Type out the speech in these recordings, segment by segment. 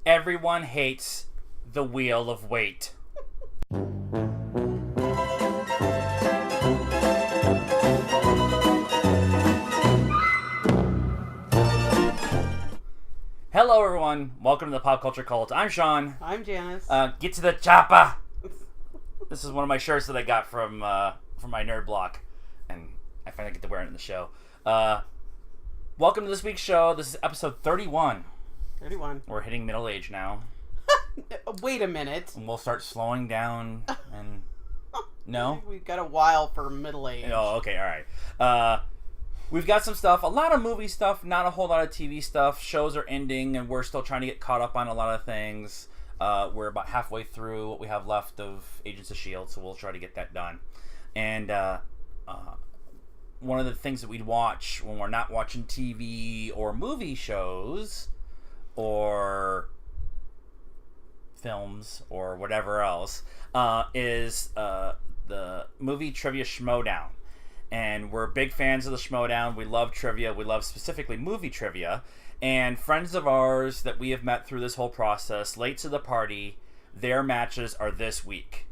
Everyone hates the Wheel of Weight. Hello, everyone. Welcome to the Pop Culture Cult. I'm Sean. I'm Janice. Get to the chopper. This is one of my shirts that I got from my nerd block, and I finally get to wear it in the show. Welcome to this week's show. This is episode 31. 31. We're hitting middle age now. Wait a minute. And we'll start slowing down and... No? We've got a while for middle age. Oh, okay, alright. We've got some stuff. A lot of movie stuff, not a whole lot of TV stuff. Shows are ending, and we're still trying to get caught up on a lot of things. We're about halfway through what we have left of Agents of S.H.I.E.L.D., so we'll try to get that done. And one of the things that we'd watch when we're not watching TV or movie shows or films or whatever else is the movie Trivia Schmodown. And we're big fans of the Schmodown. We love trivia. We love specifically movie trivia. And friends of ours that we have met through this whole process, late to the party, their matches are this week.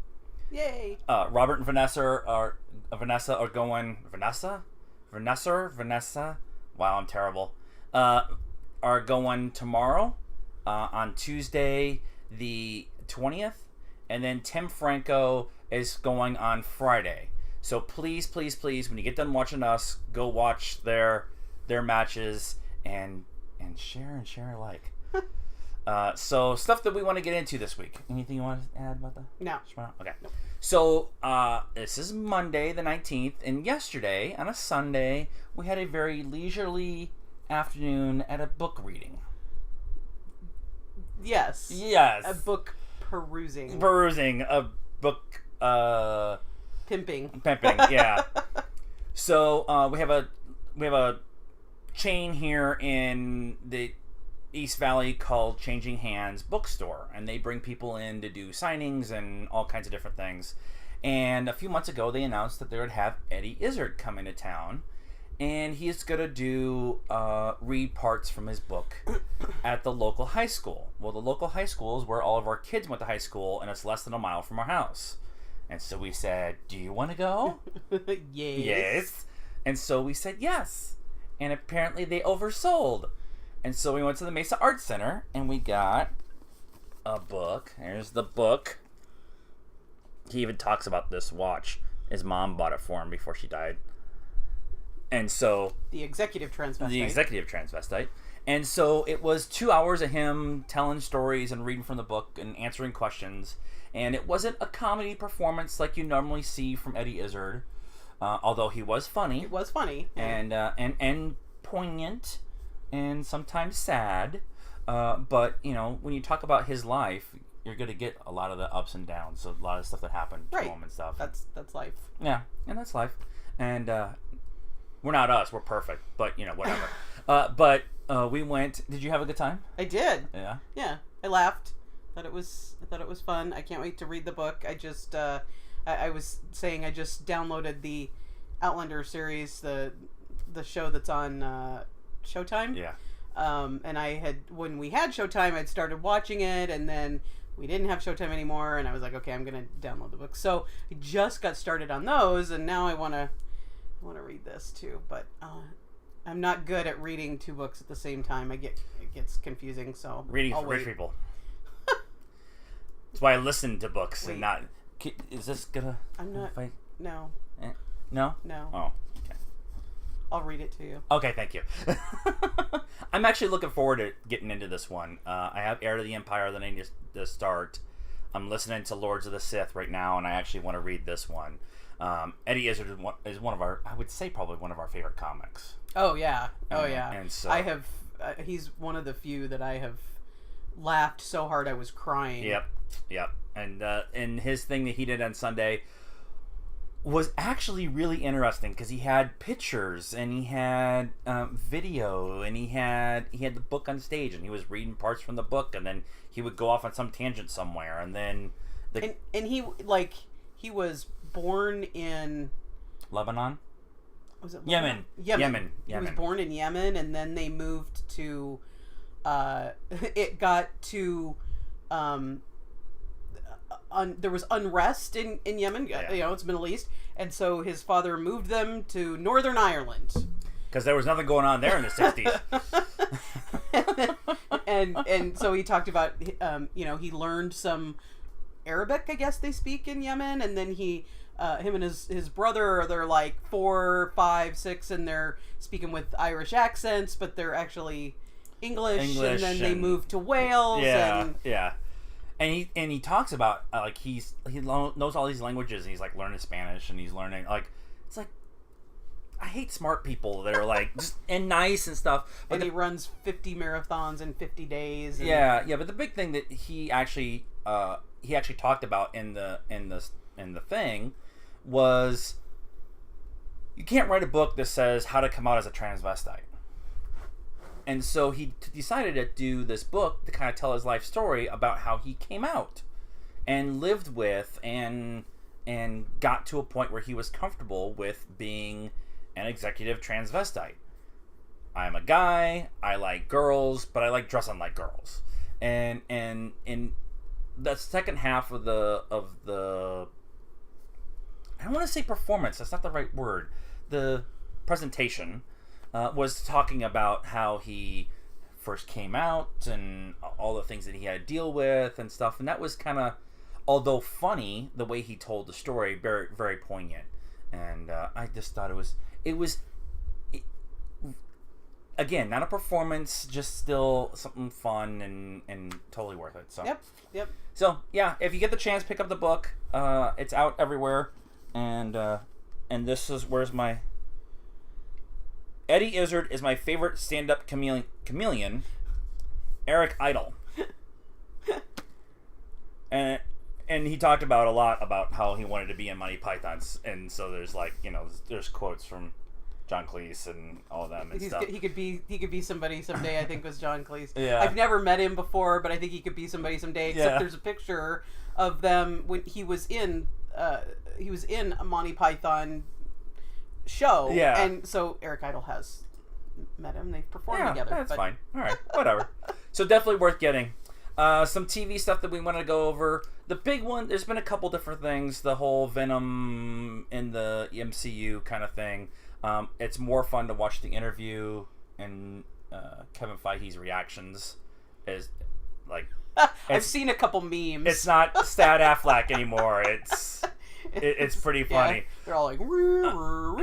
Yay! Robert and Vanessa are going... Vanessa? Wow, I'm terrible. Are going tomorrow on Tuesday the 20th. And then Tim Franco is going on Friday. So please, please, please, when you get done watching us, go watch their matches and share alike. So stuff that we want to get into this week. Anything you want to add about that? No. Okay. No. So this is Monday the 19th, and yesterday on a Sunday we had a very leisurely afternoon at a book reading. Yes. A book perusing. A book. Pimping. Yeah. So we have a chain here in the East Valley called Changing Hands Bookstore, and they bring people in to do signings and all kinds of different things. And a few months ago, they announced that they would have Eddie Izzard come into town, and he's gonna do read parts from his book at the local high school. Well, the local high school is where all of our kids went to high school, and it's less than a mile from our house. And so we said, do you want to go? Yes. And so we said yes. And apparently they oversold. And so we went to the Mesa Arts Center and we got a book. Here's the book. He even talks about this watch. His mom bought it for him before she died. And so... The Executive Transvestite. And so it was 2 hours of him telling stories and reading from the book and answering questions. And it wasn't a comedy performance like you normally see from Eddie Izzard, although he was funny. It was funny. And poignant and sometimes sad. But, you know, when you talk about his life, you're going to get a lot of the ups and downs, so a lot of stuff that happened to him and stuff. That's life. Yeah, and that's life. And we're not us. We're perfect. But, you know, whatever. But we went. Did you have a good time? I did. Yeah? Yeah. I laughed. I thought it was fun. I can't wait to read the book. I just I was saying I just downloaded the Outlander series, the show that's on Showtime. Yeah. And when we had Showtime, I'd started watching it, and then we didn't have Showtime anymore, and I was like, okay, I'm gonna download the book. So I just got started on those, and now I wanna read this too. But I'm not good at reading two books at the same time. It gets confusing. So reading for rich people. That's why I listen to books and not... Is this gonna... I'm not... Fight? No. No? No. Oh, okay. I'll read it to you. Okay, thank you. I'm actually looking forward to getting into this one. I have Heir to the Empire that I need to start. I'm listening to Lords of the Sith right now, and I actually want to read this one. Eddie Izzard is one of our... I would say probably one of our favorite comics. Oh, yeah. Yeah. And so... I have... he's one of the few that I have laughed so hard I was crying. Yep. And his thing that he did on Sunday was actually really interesting because he had pictures and he had video and he had the book on stage and he was reading parts from the book and then he would go off on some tangent somewhere and then and he was born in Lebanon. Was it Yemen? Yemen. Yemen. He was born in Yemen and then they moved to it got to there was unrest in Yemen. Yeah. You know, it's Middle East, and so his father moved them to Northern Ireland. Because there was nothing going on there in the 60s. and so he talked about, you know, he learned some Arabic, I guess they speak in Yemen, and then him and his brother, they're like 4, 5, 6, and they're speaking with Irish accents, but they're actually English and then they moved to Wales. Yeah. And he talks about like he knows all these languages, and he's like learning Spanish, and he's learning like, it's like, I hate smart people that are like just and nice and stuff. But he runs 50 marathons in 50 days. And... Yeah. But the big thing that he actually talked about in the thing was, you can't write a book that says how to come out as a transvestite. And so he decided to do this book to kind of tell his life story about how he came out and lived with and got to a point where he was comfortable with being an executive transvestite. I'm a guy, I like girls, but I like dressing like girls. And in the second half of the I don't want to say performance, that's not the right word. The presentation was talking about how he first came out and all the things that he had to deal with and stuff. And that was kind of, although funny, the way he told the story, very, very poignant. And I just thought it was again, not a performance, just still something fun and totally worth it. So Yep. So yeah, if you get the chance, pick up the book. It's out everywhere, and this is where's my Eddie Izzard is my favorite stand-up chameleon. Eric Idle. And he talked about a lot about how he wanted to be in Monty Python's, and so there's like, you know, there's quotes from John Cleese and all of them and stuff. He could be somebody someday. I think was John Cleese. Yeah. I've never met him before, but I think he could be somebody someday. Except Yeah. there's a picture of them when he was in a Monty Python show. Yeah. And so Eric Idle has met him. They've performed together. That's fine. All right, whatever. So definitely worth getting. Some TV stuff that we want to go over. The big one, there's been a couple different things. The whole Venom in the MCU kind of thing. It's more fun to watch the interview and Kevin Feige's reactions. Is like I've seen a couple memes. It's not Stat Affleck anymore. It's pretty funny. Yeah, they're all like,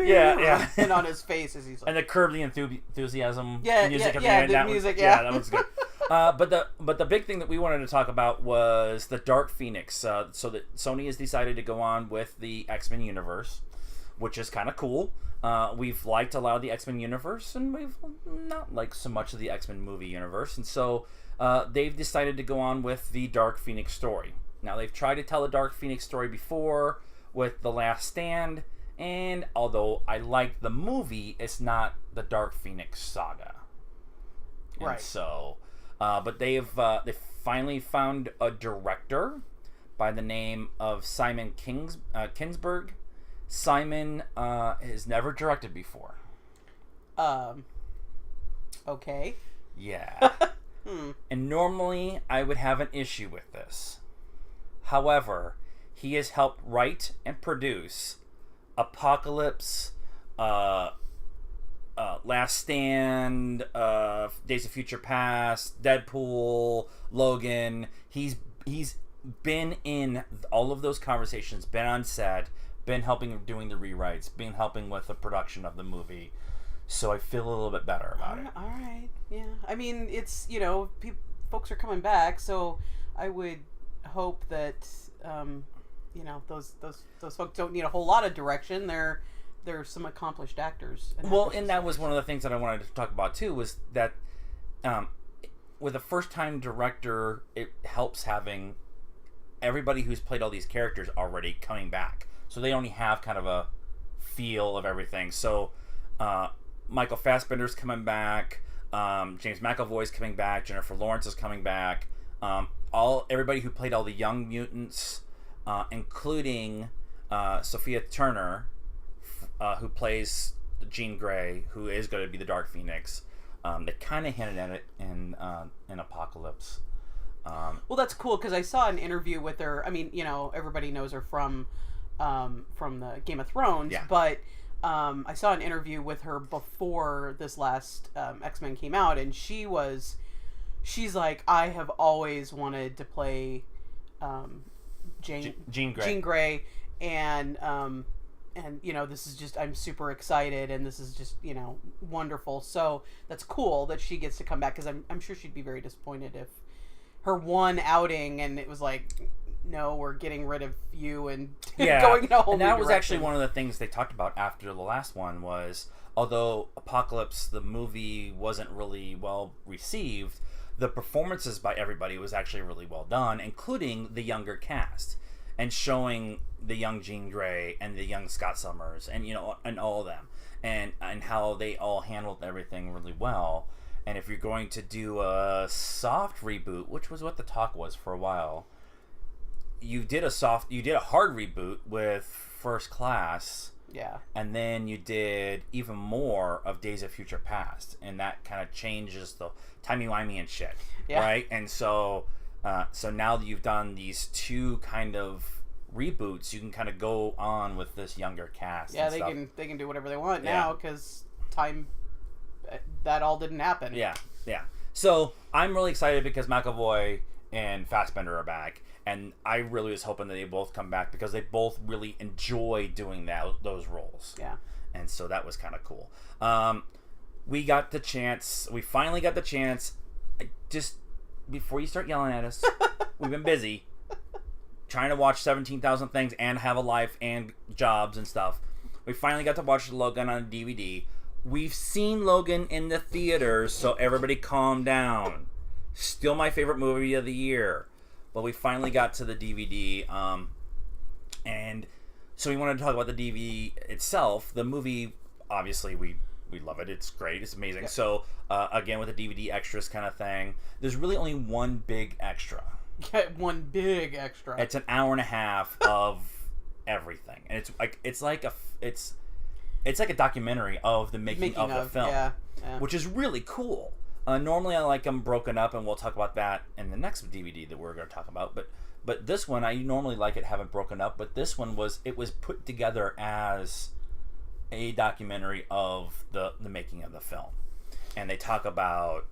yeah. and on his face as he's like, and the Curb the Enthusiasm music at the yeah, end. the That music, was, yeah. that was good. But the big thing that we wanted to talk about was the Dark Phoenix. So that Sony has decided to go on with the X-Men universe, which is kind of cool. We've liked a lot of the X-Men universe, and we've not liked so much of the X-Men movie universe. And so they've decided to go on with the Dark Phoenix story. Now, they've tried to tell the Dark Phoenix story before with The Last Stand, and although I liked the movie, it's not the Dark Phoenix saga. And right. So, but they finally found a director by the name of Simon Kingsburg. Simon has never directed before. Okay. Yeah. And normally I would have an issue with this. However, he has helped write and produce Apocalypse, Last Stand, Days of Future Past, Deadpool, Logan. He's been in all of those conversations, been on set, been helping doing the rewrites, been helping with the production of the movie. So I feel a little bit better about it. All right. Yeah. I mean, it's, you know, folks are coming back, so I would hope that you know, those folks don't need a whole lot of direction. They're some accomplished actors. And that was one of the things that I wanted to talk about too, was that with a first-time director, it helps having everybody who's played all these characters already coming back, so they only have kind of a feel of everything. So Michael Fassbender's coming back, James McAvoy's coming back, Jennifer Lawrence is coming back, everybody who played all the Young Mutants, including Sophia Turner, who plays Jean Grey, who is going to be the Dark Phoenix. They kind of hinted at it in Apocalypse. Well, that's cool because I saw an interview with her. I mean, everybody knows her from the Game of Thrones, Yeah. but I saw an interview with her before this last X-Men came out, and she's like, I have always wanted to play Jean Grey. Jean Grey, and this is just, I'm super excited, and this is just wonderful. So that's cool that she gets to come back, because I'm sure she'd be very disappointed if her one outing and it was like, no, we're getting rid of you and going in a whole new direction. And that was actually direction. one of the things they talked about after the last one was, although Apocalypse, the movie, wasn't really well received, the performances by everybody was actually really well done, including the younger cast, and showing the young Jean Grey and the young Scott Summers and and all of them, and how they all handled everything really well. And if you're going to do a soft reboot, which was what the talk was for a while, you did a hard reboot with First Class. Yeah. And then you did even more of Days of Future Past, and that kind of changes the timey-wimey and shit. Yeah. Right? And so now that you've done these two kind of reboots, you can kind of go on with this younger cast. Yeah, and they can do whatever they want now, because that all didn't happen. Yeah. So I'm really excited because McAvoy and Fassbender are back, and I really was hoping that they both come back because they both really enjoy doing those roles. Yeah. And so that was kind of cool. We finally got the chance. Just before you start yelling at us, we've been busy trying to watch 17,000 things and have a life and jobs and stuff. We finally got to watch Logan on DVD. We've seen Logan in the theaters, so everybody calm down. Still my favorite movie of the year. But we finally got to the DVD. And so we wanted to talk about the DVD itself. The movie, obviously, we love it. It's great. It's amazing. Yeah. So, again, with the DVD extras kind of thing, there's really only one big extra. One big extra. It's an hour and a half of everything. And it's like a documentary of the making of the film, yeah. Which is really cool. Normally I like them broken up, and we'll talk about that in the next DVD that we're going to talk about. But this one, I normally like it having broken up, but this one was put together as a documentary of the making of the film. And they talk about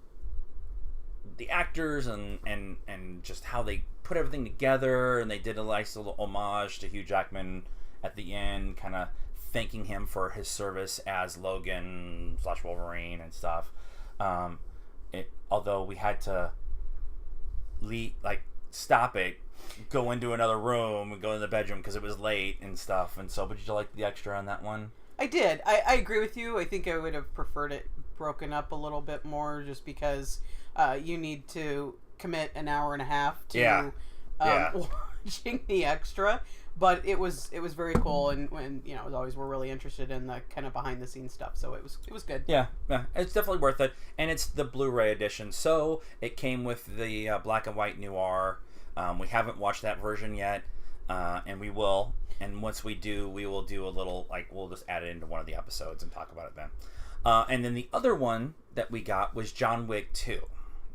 the actors and just how they put everything together, and they did a nice little homage to Hugh Jackman at the end, kind of thanking him for his service as Logan / Wolverine and stuff. Although we had to stop it, go into another room and go in the bedroom because it was late and stuff. And so, but did you like the extra on that one? I did. I agree with you. I think I would have preferred it broken up a little bit more, just because you need to commit an hour and a half to watching the extra. But it was very cool, and as always, we're really interested in the kind of behind the scenes stuff. So it was good. Yeah, it's definitely worth it, and it's the Blu-ray edition. So it came with the black and white noir. We haven't watched that version yet, and we will. And once we do, we will do a little we'll just add it into one of the episodes and talk about it then. And then the other one that we got was John Wick 2.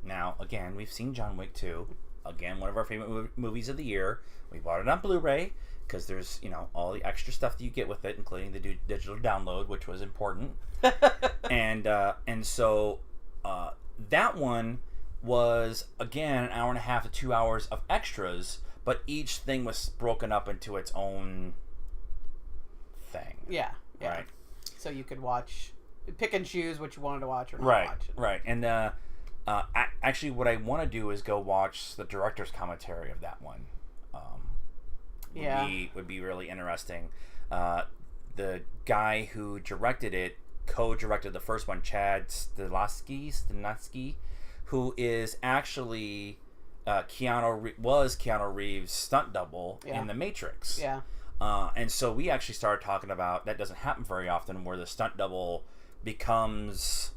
Now, again, we've seen John Wick 2. Again, one of our favorite movies of the year. We bought it on Blu-ray because there's, all the extra stuff that you get with it, including the digital download, which was important. and so that one was, again, an hour and a half to 2 hours of extras, but each thing was broken up into its own thing. Yeah. Right. So you could pick and choose what you wanted to watch or not watch. Right. And actually, what I want to do is go watch the director's commentary of that one. Would be really interesting. The guy who directed it co-directed the first one, Chad Stahelski, who is actually Keanu Reeves' stunt double in The Matrix. Yeah. And so we actually started talking about, that doesn't happen very often, where the stunt double becomes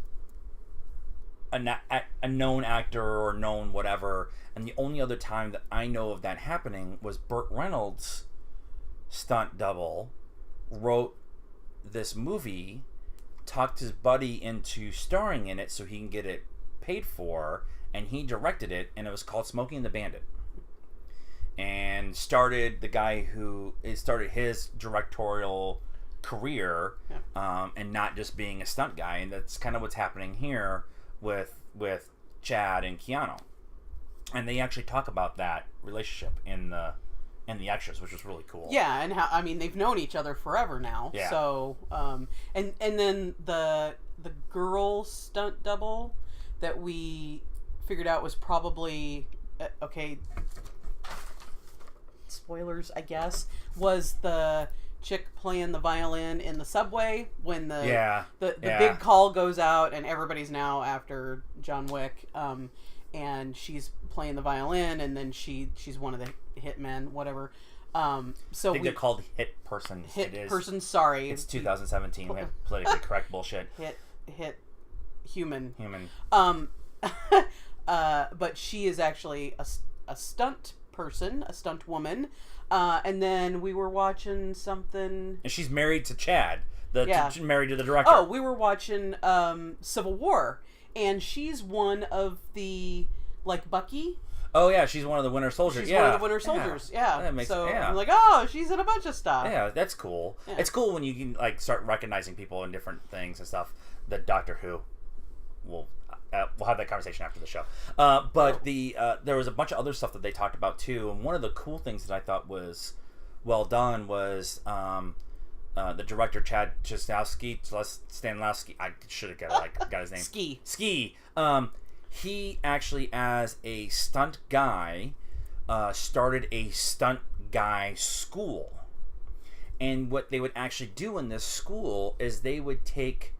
a known actor or known whatever. And the only other time that I know of that happening was Burt Reynolds' stunt double wrote this movie talked his buddy into starring in it so he can get it paid for, and he directed it, and it was called Smokey and the Bandit. And started his directorial career, and not just being a stunt guy. And that's kind of what's happening here with Chad and Keanu. And they actually talk about that relationship in the extras, which was really cool. Yeah, and how they've known each other forever now. Yeah. So and then the girl stunt double that we figured out was probably okay. Spoilers, I guess, was the chick playing the violin in the subway when the big call goes out and everybody's now after John Wick, and she's playing the violin, and then she's one of the hitmen, whatever. So I think they're called hit persons. Person. Sorry, it's 2017. We have politically correct bullshit. Hit human. But she is actually a stunt person, a stunt woman, and then we were watching something. And she's married to Chad. Married to the director. Oh, we were watching Civil War, and she's one of the Bucky. Oh yeah, she's one of the Winter Soldiers. She's one of the Winter Soldiers. Yeah. That makes, I'm like, oh, she's in a bunch of stuff. Yeah, that's cool. Yeah. It's cool when you can start recognizing people in different things and stuff. The Doctor Who. We'll have that conversation after the show. But there was a bunch of other stuff that they talked about too. And one of the cool things that I thought was well done was the director Chad Stanislavski. I should have got his name. Ski. He actually, as a stunt guy, started a stunt guy school. And what they would actually do in this school is they would take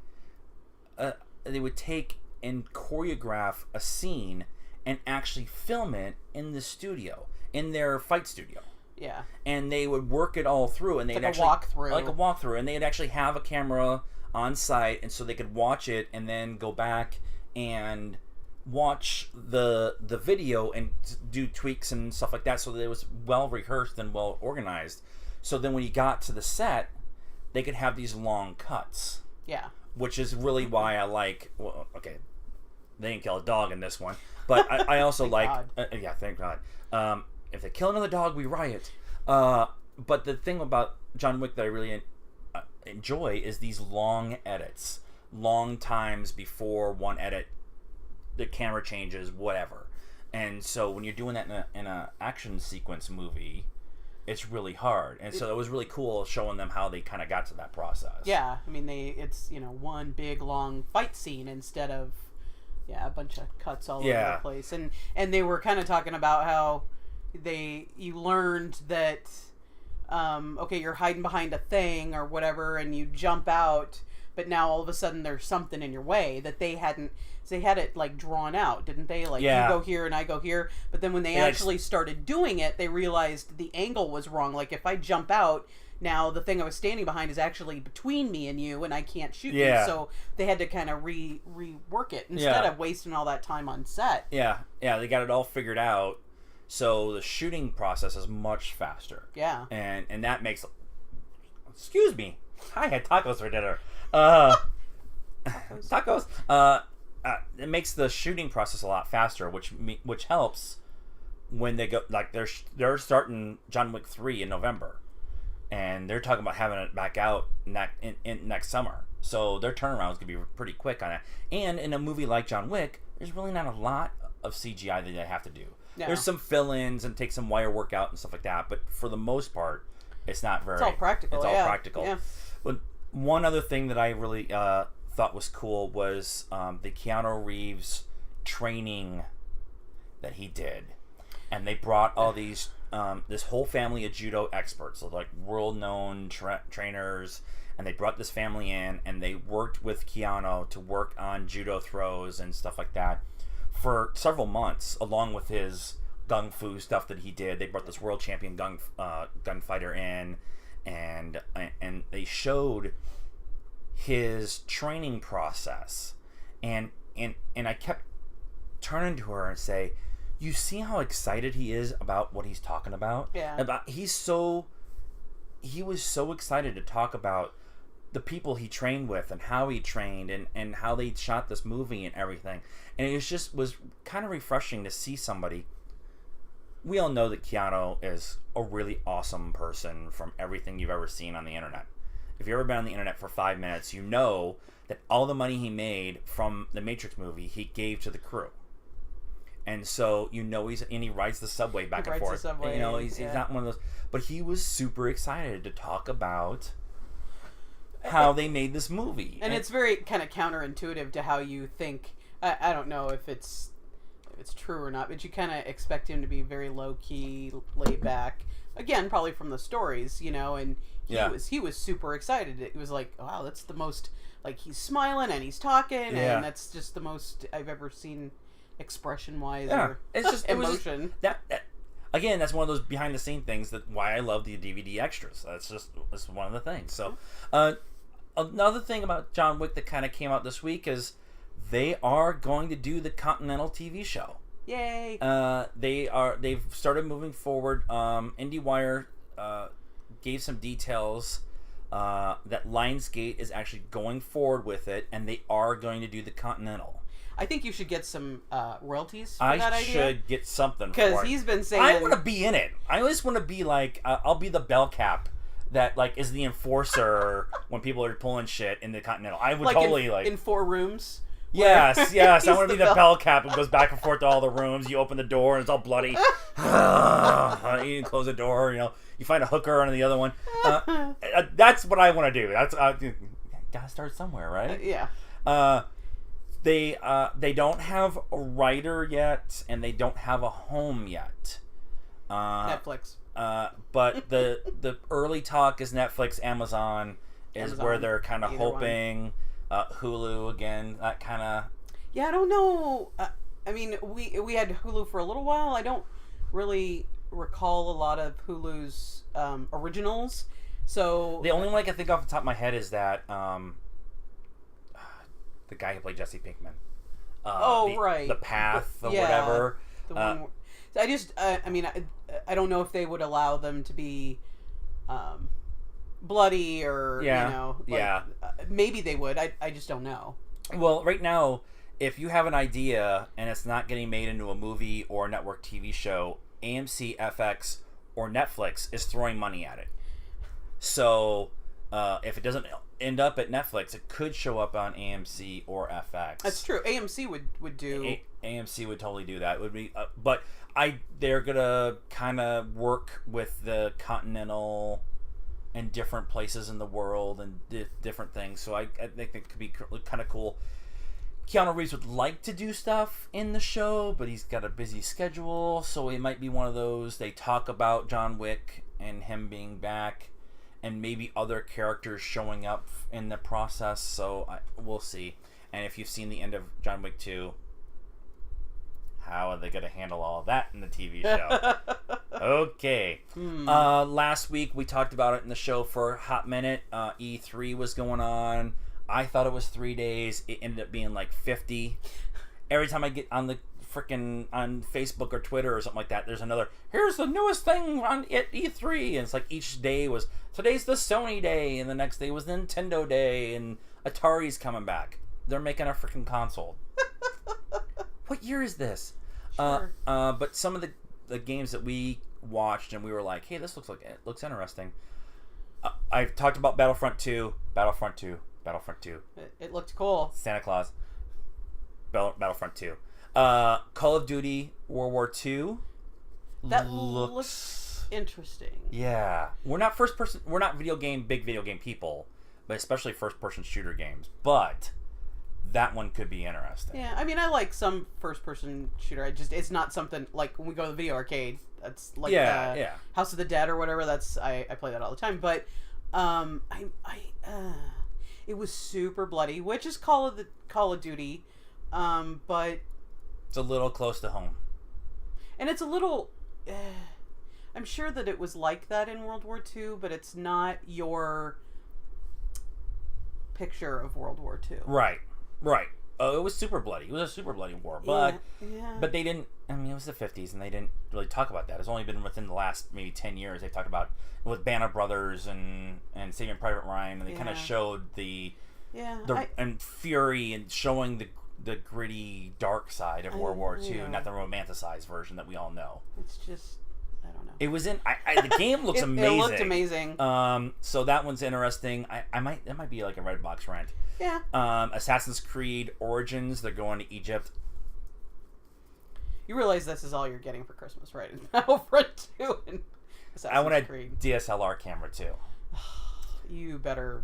and choreograph a scene and actually film it in the studio, in their fight studio. Yeah. And they would work it all through, and they'd like a walkthrough, and they'd actually have a camera on site, and so they could watch it and then go back and watch the video and do tweaks and stuff like that, so that it was well rehearsed and well organized. So then when you got to the set, they could have these long cuts. Yeah. Which is really why I like. Well, okay, they didn't kill a dog in this one, but I also like. Thank God. If they kill another dog, we riot. But the thing about John Wick that I really enjoy is these long edits, long times before one edit, the camera changes, whatever. And so when you're doing that in a action sequence movie, it's really hard. And so it was really cool showing them how they kind of got to that process. Yeah, it's one big long fight scene instead of a bunch of cuts all over the place. And they were kind of talking about how you learned that you're hiding behind a thing or whatever, and you jump out, but now all of a sudden there's something in your way that they hadn't. They had it drawn out, didn't they? You go here and I go here. But then when they actually started doing it, they realized the angle was wrong. If I jump out, now the thing I was standing behind is actually between me and you, and I can't shoot you. So they had to kind of rework it instead of wasting all that time on set. Yeah, they got it all figured out. So the shooting process is much faster. Yeah. And that makes... Excuse me. I had tacos for dinner. Tacos. It makes the shooting process a lot faster, which helps when they go they're starting John Wick 3 in November, and they're talking about having it back out next summer. So their turnaround is gonna be pretty quick on it. And in a movie like John Wick, there's really not a lot of CGI that they have to do. No. There's some fill-ins and take some wire work out and stuff like that, but for the most part, it's not very. It's all practical. It's all practical. Yeah. But one other thing that I really thought was cool was the Keanu Reeves training that he did, and they brought all these this whole family of judo experts, so world-known trainers, and they brought this family in, and they worked with Keanu to work on judo throws and stuff like that for several months, along with his gung fu stuff that he did. They brought this world champion gunfighter in, and they showed his training process, and I kept turning to her and say, you see how excited he is about what he's talking about? Yeah. He was so excited to talk about the people he trained with and how he trained and how they shot this movie and everything. And it was kind of refreshing to see somebody. We all know that Keanu is a really awesome person from everything you've ever seen on the internet. If you've ever been on the internet for 5 minutes, you know that all the money he made from the Matrix movie, he gave to the crew. And so, he rides the subway back and forth. He's not one of those. But he was super excited to talk about how they made this movie. And it's very kind of counterintuitive to how you think. I don't know if it's true or not, but you kind of expect him to be very low key, laid back. Again, probably from the stories, and he was super excited. It was like, wow, that's the most, like, he's smiling and he's talking, and that's just the most I've ever seen expression wise or it's just emotion. That again, that's one of those behind the scene things that why I love the DVD extras. That's one of the things. So another thing about John Wick that kind of came out this week is they are going to do the Continental TV show. Yay! They've started moving forward. IndieWire gave some details that Lionsgate is actually going forward with it, and they are going to do the Continental. I think you should get some royalties for that idea. I should get something for it. Because he's been saying... I want to be in it. I just want to be like... I'll be the bell cap that like is the enforcer when people are pulling shit in the Continental. I would totally like... In 4 rooms? Yes. I want to be the bell cap who goes back and forth to all the rooms. You open the door and it's all bloody. You close the door, you find a hooker on the other one. That's what I want to do. That's gotta start somewhere, right? Yeah. They don't have a writer yet, and they don't have a home yet. Netflix. But the early talk is Netflix, Amazon where they're kind of hoping. Hulu again, that kind of... Yeah, I don't know. I mean, we had Hulu for a little while. I don't really recall a lot of Hulu's originals. So the only one I can think off the top of my head is that the guy who played Jesse Pinkman. Right. The Path or whatever. The one. I don't know if they would allow them to be bloody or maybe they would. I just don't know. Well, right now, if you have an idea and it's not getting made into a movie or a network TV show, AMC, FX, or Netflix is throwing money at it. So if it doesn't end up at Netflix, it could show up on AMC or FX. That's true. AMC would do. AMC would totally do that. It would be, but they're gonna kind of work with the Continental in different places in the world and different things. So I think it could be kind of cool. Keanu Reeves would like to do stuff in the show, but he's got a busy schedule, so it might be one of those. They talk about John Wick and him being back, and maybe other characters showing up in the process. So we'll see. And if you've seen the end of John Wick 2, how are they going to handle all of that in the TV show? Okay. Last week we talked about it in the show for a hot minute. E3 was going on. I thought it was 3 days. It ended up being like 50. Every time I get on the on Facebook or Twitter or something like that, there's another, here's the newest thing on E3. And it's like each day was, today's the Sony day, and the next day was Nintendo day, and Atari's coming back. They're making a freaking console. What year is this? Sure. But some of the games that we watched and we were like, hey, this looks interesting. I've talked about Battlefront 2. It looked cool. Santa Claus. Battlefront 2. Call of Duty World War II. That looks interesting. Yeah. We're not big video game people, but especially first person shooter games. But that one could be interesting. Yeah, I mean, I like some first-person shooter. It's not something like when we go to the video arcade. That's like House of the Dead or whatever. I play that all the time. But it was super bloody, which is Call of Duty, but it's a little close to home. And it's a little. I'm sure that it was like that in World War II, but it's not your picture of World War II. Right. it was super bloody. It was a super bloody war, but yeah. but they didn't. I mean, it was the 50s, and they didn't really talk about that. It's only been within the last maybe 10 years they've talked about with Band of Brothers and Saving Private Ryan, and they kind of showed the and fury and showing the gritty dark side of World War II, not the romanticized version that we all know. It's just, I don't know. It was in. The game looks amazing. It looked amazing. So that one's interesting. That might be like a Redbox rent. Yeah. Assassin's Creed Origins. They're going to Egypt. You realize this is all you're getting for Christmas, right? Battlefront 2 and I want a Creed. DSLR camera too. You better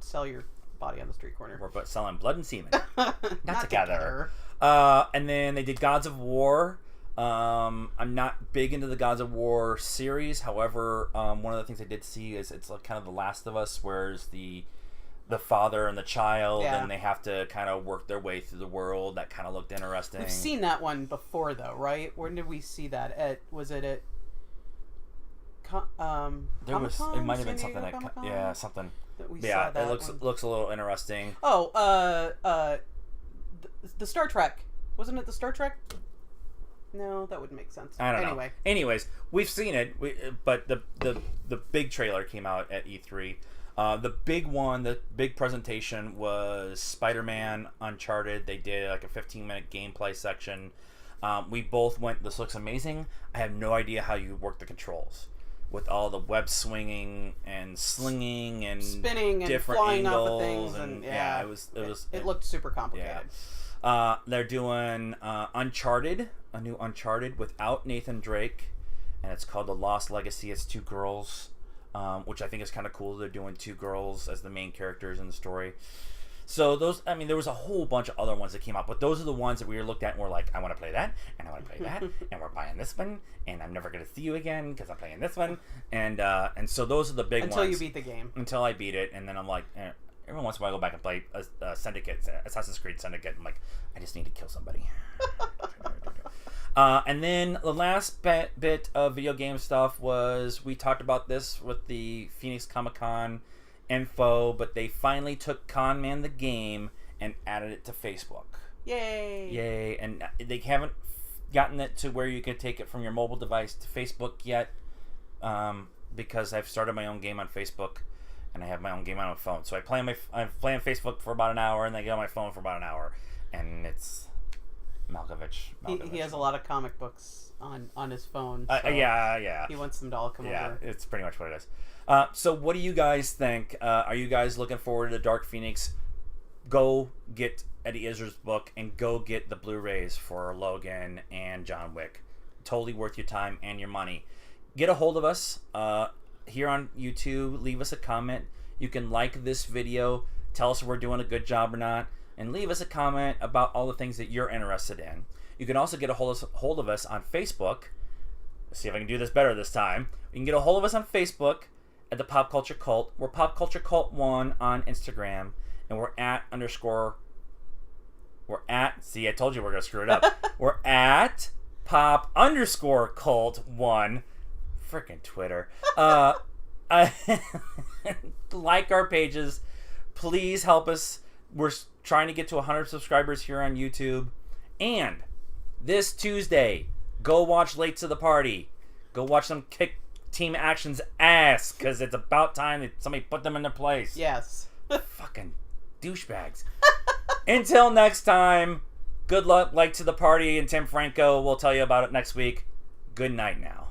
sell your body on the street corner. We're selling blood and semen. Not together. together. And then they did Gods of War. I'm not big into the Gods of War series. However, one of the things I did see is it's like kind of The Last of Us, where's the father and the child, and they have to kind of work their way through the world. That kind of looked interesting. We've seen that one before, though, right? When did we see that? Was it at? There was. It might have been something. Something. That we saw that looks a little interesting. Oh, the Star Trek. Wasn't it the Star Trek? No, that wouldn't make sense. I don't know. Anyways, we've seen it, but the big trailer came out at E3. The big presentation was Spider-Man Uncharted. They did like a 15-minute gameplay section. We both went, this looks amazing. I have no idea how you work the controls with all the web swinging and slinging and spinning and different flying angles off of things and it looked super complicated. Yeah. They're doing Uncharted, a new Uncharted without Nathan Drake, and it's called The Lost Legacy. It's 2 girls, which I think is kind of cool. They're doing 2 girls as the main characters in the story. So there was a whole bunch of other ones that came out, but those are the ones that we looked at and we're like, I want to play that, and I want to play that, and we're buying this one, and I'm never going to see you again because I'm playing this one, and so those are the big ones. Until you beat the game. Until I beat it, and then I'm like, every once in a while I go back and play Assassin's Creed Syndicate. I'm like, I just need to kill somebody. And then the last bit of video game stuff was, we talked about this with the Phoenix Comic-Con info, but they finally took Con Man the game and added it to Facebook. Yay! And they haven't gotten it to where you can take it from your mobile device to Facebook yet, because I've started my own game on Facebook. And I have my own game on my phone. So I play on Facebook for about an hour, and then I get on my phone for about an hour. And it's Malkovich. He has a lot of comic books on his phone. So yeah. He wants them to all come over. Yeah, it's pretty much what it is. So what do you guys think? Are you guys looking forward to Dark Phoenix? Go get Eddie Izzard's book and go get the Blu-rays for Logan and John Wick. Totally worth your time and your money. Get a hold of us. Here on YouTube, leave us a comment. You can like this video, tell us if we're doing a good job or not, and leave us a comment about all the things that you're interested in. You can also get a hold of us on Facebook. Let's see if I can do this better this time. You can get a hold of us on Facebook at the Pop Culture Cult. We're Pop Culture Cult 1 on Instagram, and we're at, see, I told you we're going to screw it up. We're at Pop_Cult 1. Freaking Twitter. Like our pages. Please help us. We're trying to get to 100 subscribers here on YouTube. And this Tuesday, go watch Late to the Party. Go watch them kick Team Action's ass, because it's about time that somebody put them in their place. Yes. Fucking douchebags. Until next time, good luck, Late to the Party, and Tim Franco will tell you about it next week. Good night now.